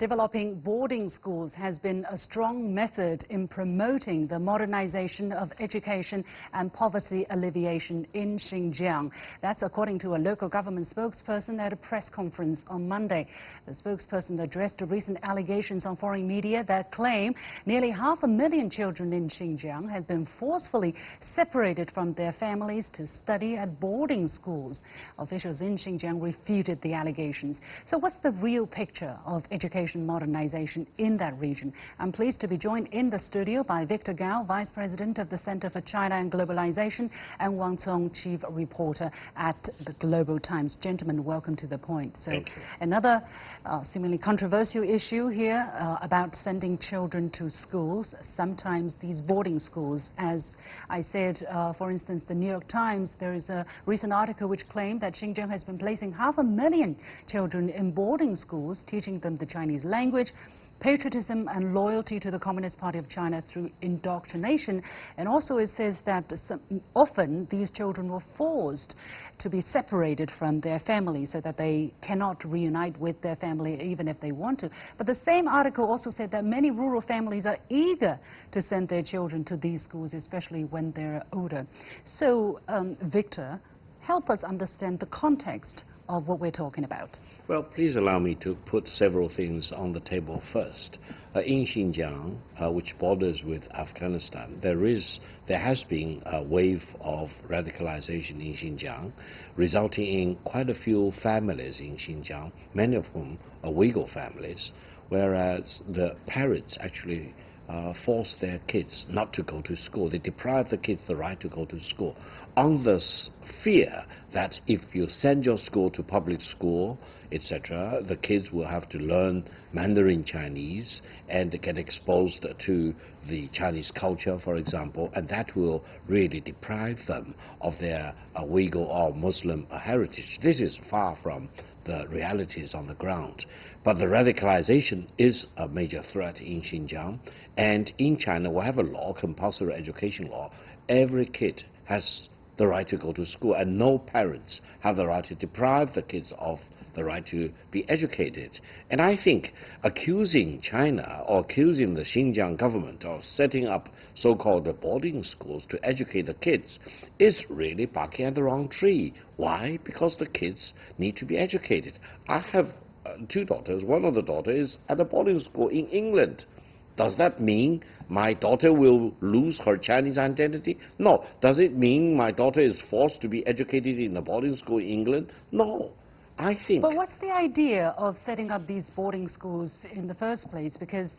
Developing boarding schools has been a strong method in promoting the modernization of education and poverty alleviation in Xinjiang. That's according to a local government spokesperson at a press conference on Monday. The spokesperson addressed recent allegations on foreign media that claim nearly 500,000 children in Xinjiang have been forcefully separated from their families to study at boarding schools. Officials in Xinjiang refuted the allegations. So what's the real picture of education modernization in that region? I'm pleased to be joined in the studio by Victor Gao, Vice President of the Center for China and Globalization, and Wang Cong, Chief Reporter at the Global Times. Gentlemen, welcome to The Point. So Thank you. Another seemingly controversial issue here about sending children to schools, sometimes these boarding schools. As I said, for instance, the New York Times, there is a recent article which claimed that Xinjiang has been placing 500,000 children in boarding schools, teaching them the Chinese language, patriotism and loyalty to the Communist Party of China through indoctrination. And also it says that often these children were forced to be separated from their family so that they cannot reunite with their family even if they want to. But the same article also said that many rural families are eager to send their children to these schools, especially when they're older. So, Victor, help us understand the context of what we're talking about. Well, please allow me to put several things on the table first. In Xinjiang, which borders with Afghanistan, there has been a wave of radicalization in Xinjiang, resulting in quite a few families in Xinjiang, many of whom are Uyghur families, whereas the parents actually force their kids not to go to school. They deprive the kids the right to go to school on the fear that if you send your school to public school, etc., the kids will have to learn Mandarin Chinese and get exposed to the Chinese culture, for example, and that will really deprive them of their Uyghur or Muslim heritage. This is far from the realities on the ground. But the radicalization is a major threat in Xinjiang. And in China, we have a law, compulsory education law. Every kid has the right to go to school, and no parents have the right to deprive the kids of the right to be educated. And I think accusing China or accusing the Xinjiang government of setting up so-called boarding schools to educate the kids is really barking at the wrong tree. Why? Because the kids need to be educated. I have two daughters. One of the daughters is at a boarding school in England. Does that mean my daughter will lose her Chinese identity? No. Does it mean my daughter is forced to be educated in a boarding school in England? No. I think. But what's the idea of setting up these boarding schools in the first place? Because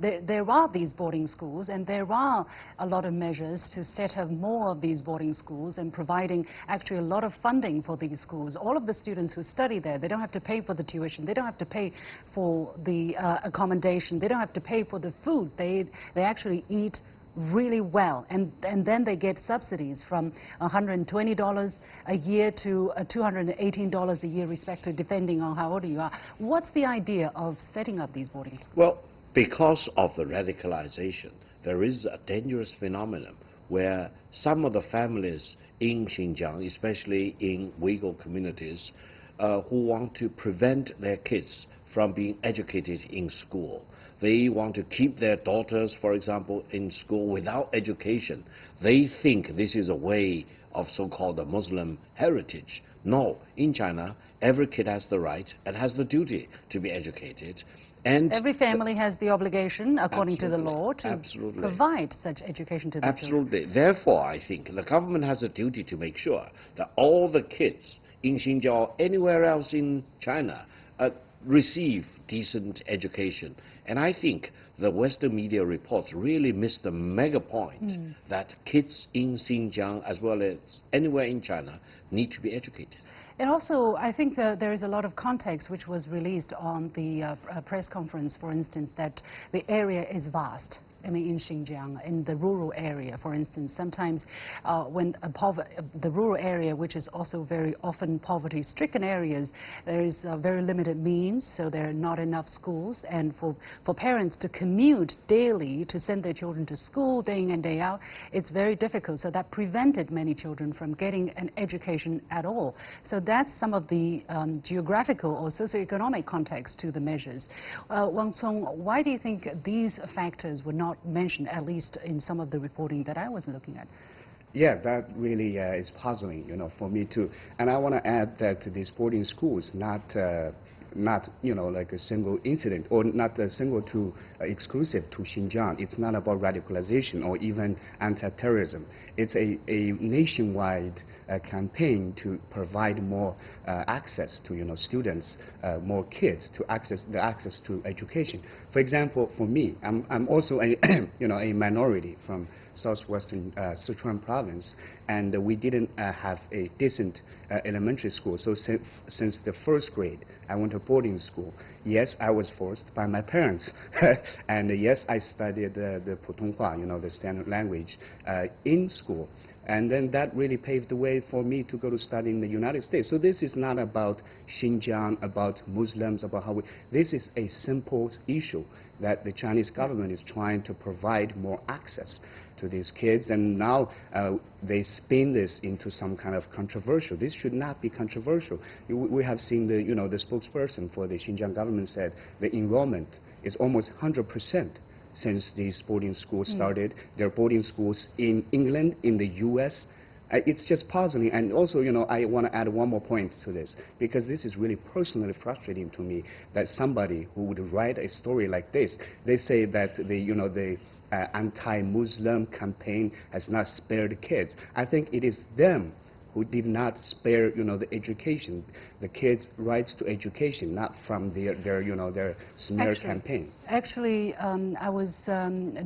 there are these boarding schools, and there are a lot of measures to set up more of these boarding schools and providing actually a lot of funding for these schools. All of the students who study there, they don't have to pay for the tuition, they don't have to pay for the accommodation, they don't have to pay for the food. They actually eat really well, and then they get subsidies from $120 a year to $218 a year respectively, depending on how old you are. What's the idea of setting up these boarding schools? Well, because of the radicalization, there is a dangerous phenomenon where some of the families in Xinjiang, especially in Uyghur communities, who want to prevent their kids from being educated in school. They want to keep their daughters, for example, in school without education. They think this is a way of so-called Muslim heritage. No, in China, every kid has the right and has the duty to be educated. And every family has the obligation, according to the law, to provide such education to their children. Absolutely. Therefore, I think the government has a duty to make sure that all the kids in Xinjiang or anywhere else in China receive decent education. And I think the Western media reports really missed the mega point that kids in Xinjiang, as well as anywhere in China, need to be educated. And also, I think there is a lot of context which was released on the press conference, for instance, that the area is vast. I mean, in Xinjiang, in the rural area, for instance, sometimes when the rural area, which is also very often poverty-stricken areas, there is very limited means, so there are not enough schools, and for parents to commute daily to send their children to school day in and day out, it's very difficult. So that prevented many children from getting an education at all. So that's some of the geographical or socioeconomic context to the measures. Wang Cong, why do you think these factors were not mentioned, at least in some of the reporting that I was looking at? Yeah, that really is puzzling, for me too. And I want to add that this boarding school is not, like a single incident, or not a single to exclusive to Xinjiang. It's not about radicalization or even anti-terrorism. It's a nationwide campaign to provide more access to students, more kids to access to education. For example, for me, I'm also a a minority from southwestern Sichuan province, and we didn't have a decent elementary school. So since the first grade, I went to boarding school. Yes, I was forced by my parents, and yes, I studied the Putonghua, the standard language, in school. And then that really paved the way for me to go to study in the United States. So this is not about Xinjiang, about Muslims, about how this is a simple issue that the Chinese government is trying to provide more access to these kids, and now they spin this into some kind of controversial. This should not be controversial. We have seen the the spokesperson for the Xinjiang government said the enrollment is almost 100%. Since these boarding schools started. There are boarding schools in England, in the U.S. It's just puzzling. And also, I want to add one more point to this, because this is really personally frustrating to me, that somebody who would write a story like this, they say that the anti-Muslim campaign has not spared kids. I think it is them who did not spare, the education, the kids' rights to education, not from their smear campaign. Actually, I was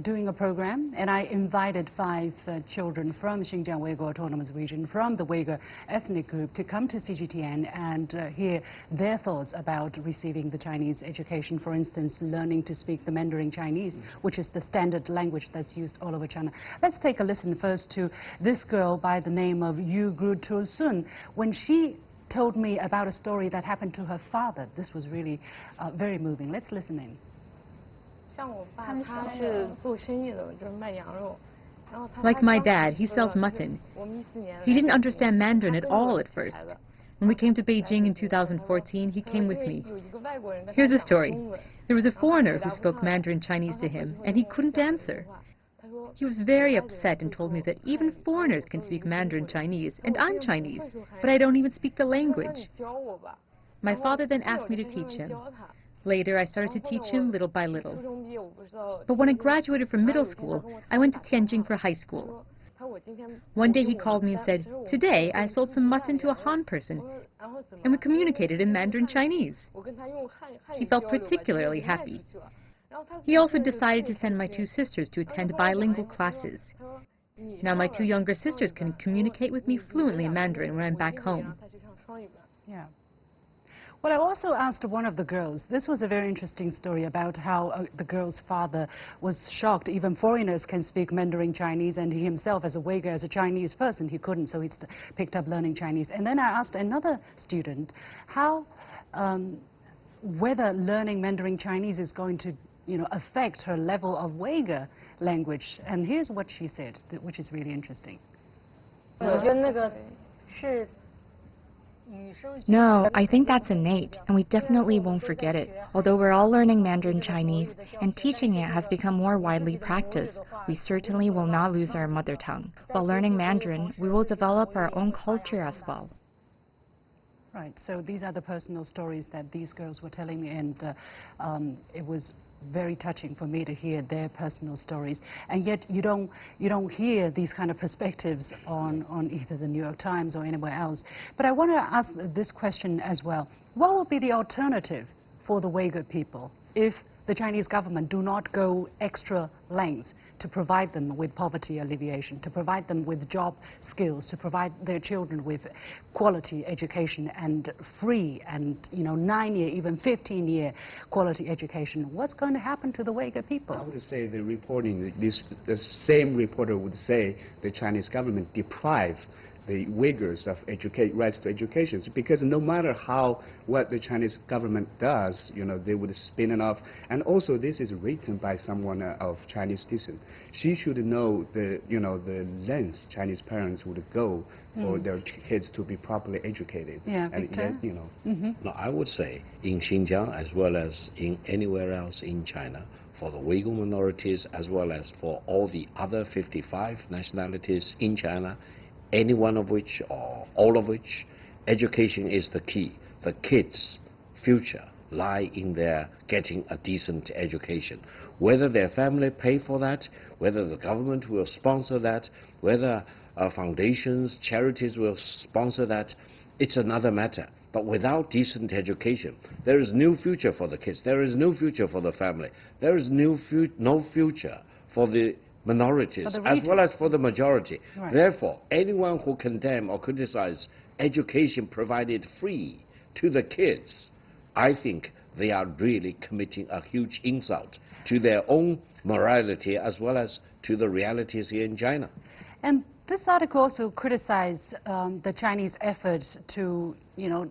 doing a program, and I invited 5 children from Xinjiang Uyghur Autonomous Region, from the Uyghur ethnic group, to come to CGTN and hear their thoughts about receiving the Chinese education. For instance, learning to speak the Mandarin Chinese, which is the standard language that's used all over China. Let's take a listen first to this girl by the name of Yu Gru Sun, when she told me about a story that happened to her father. This was really very moving. Let's listen in. Like my dad, he sells mutton. He didn't understand Mandarin at all at first. When we came to Beijing in 2014, he came with me. Here's a story. There was a foreigner who spoke Mandarin Chinese to him, and he couldn't answer. He was very upset and told me that even foreigners can speak Mandarin Chinese, and I'm Chinese, but I don't even speak the language. My father then asked me to teach him. Later, I started to teach him little by little. But when I graduated from middle school, I went to Tianjin for high school. One day he called me and said, "Today I sold some mutton to a Han person," and we communicated in Mandarin Chinese. He felt particularly happy. He also decided to send my 2 sisters to attend bilingual classes. Now my 2 younger sisters can communicate with me fluently in Mandarin when I'm back home. Yeah. Well, I also asked one of the girls, this was a very interesting story about how the girl's father was shocked. Even foreigners can speak Mandarin Chinese, and he himself, as a Uyghur, as a Chinese person, he couldn't, so he picked up learning Chinese. And then I asked another student how, whether learning Mandarin Chinese is going to affect her level of Uyghur language. And here's what she said, which is really interesting. No, I think that's innate, and we definitely won't forget it. Although we're all learning Mandarin Chinese, and teaching it has become more widely practiced, we certainly will not lose our mother tongue. While learning Mandarin, we will develop our own culture as well. Right, so these are the personal stories that these girls were telling me, and it was very touching for me to hear their personal stories. And yet you don't hear these kind of perspectives on either the New York Times or anywhere else. But I want to ask this question as well. What would be the alternative for the Uyghur people if the Chinese government do not go extra lengths to provide them with poverty alleviation, to provide them with job skills, to provide their children with quality education and free and 9-year, even 15-year quality education? What's going to happen to the Uyghur people? I would say the reporting, the same reporter would say the Chinese government deprive the Uyghurs of rights to education, because no matter what the Chinese government does, they would spin it off. And also, this is written by someone of Chinese descent. She should know the lengths Chinese parents would go for their kids to be properly educated. Yeah, and Victor? yet, No, I would say in Xinjiang as well as in anywhere else in China, for the Uyghur minorities as well as for all the other 55 nationalities in China, any one of which or all of which, education is the key. The kids' future lie in their getting a decent education. Whether their family pay for that, whether the government will sponsor that, whether foundations, charities will sponsor that, it's another matter. But without decent education, there is no future for the kids. There is no future for the family. There is no future for the minorities as well as for the majority. Right. Therefore, anyone who condemn or criticize education provided free to the kids, I think they are really committing a huge insult to their own morality as well as to the realities here in China. And this article also criticized the Chinese efforts to,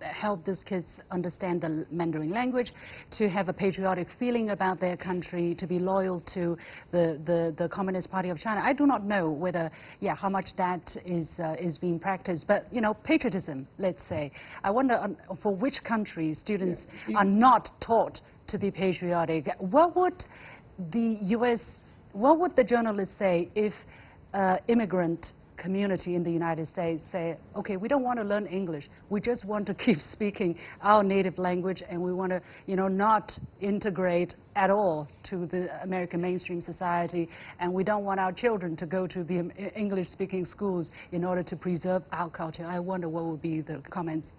help these kids understand the Mandarin language, to have a patriotic feeling about their country, to be loyal to the Communist Party of China. I do not know whether, how much that is being practiced. But, patriotism, let's say. I wonder for which country students are not taught to be patriotic. What would the journalists say if immigrant community in the United States say, okay, we don't want to learn English, we just want to keep speaking our native language, and we want to, not integrate at all to the American mainstream society, and we don't want our children to go to the English-speaking schools in order to preserve our culture? I wonder what would be the comments.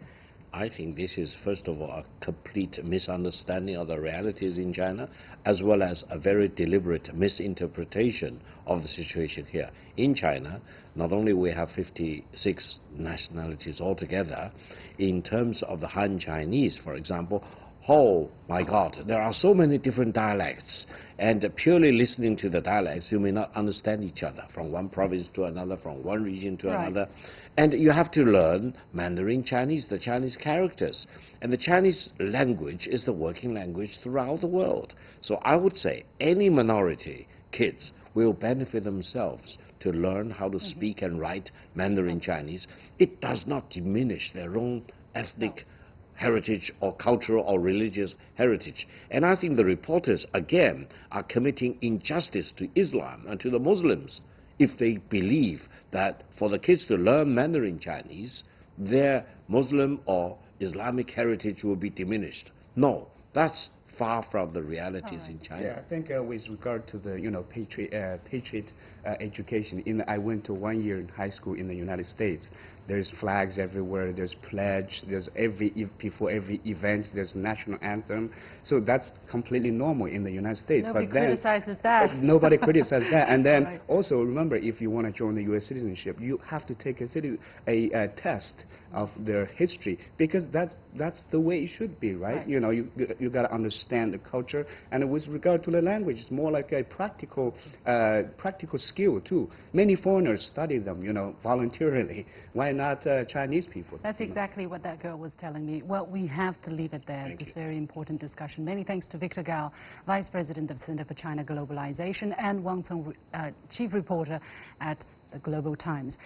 I think this is, first of all, a complete misunderstanding of the realities in China, as well as a very deliberate misinterpretation of the situation here. In China, not only we have 56 nationalities altogether, in terms of the Han Chinese, for example, oh my God, there are so many different dialects, and purely listening to the dialects, you may not understand each other from one province to another, from one region to another. And you have to learn Mandarin Chinese, the Chinese characters. And the Chinese language is the working language throughout the world. So I would say any minority kids will benefit themselves to learn how to speak and write Mandarin Chinese. It does not diminish their own ethnic heritage or cultural or religious heritage. And I think the reporters, again, are committing injustice to Islam and to the Muslims if they believe that for the kids to learn Mandarin Chinese, their Muslim or Islamic heritage will be diminished. No, that's far from the realities in China. Yeah, I think with regard to the patriot education, I went to 1 year in high school in the United States. There's flags everywhere. There's pledge. There's before every event there's national anthem. So that's completely normal in the United States. Nobody criticizes that. Nobody criticizes that. And then also remember, if you want to join the U.S. citizenship, you have to take a test of their history, because that's the way it should be, right? You got to understand the culture. And with regard to the language, it's more like a practical skill too. Many foreigners study them, voluntarily. Why not Chinese people? That's exactly what that girl was telling me. Well, we have to leave it there, this very important discussion. Many thanks to Victor Gao, Vice President of the Center for China Globalization, and Wang Cong, Chief Reporter at the Global Times.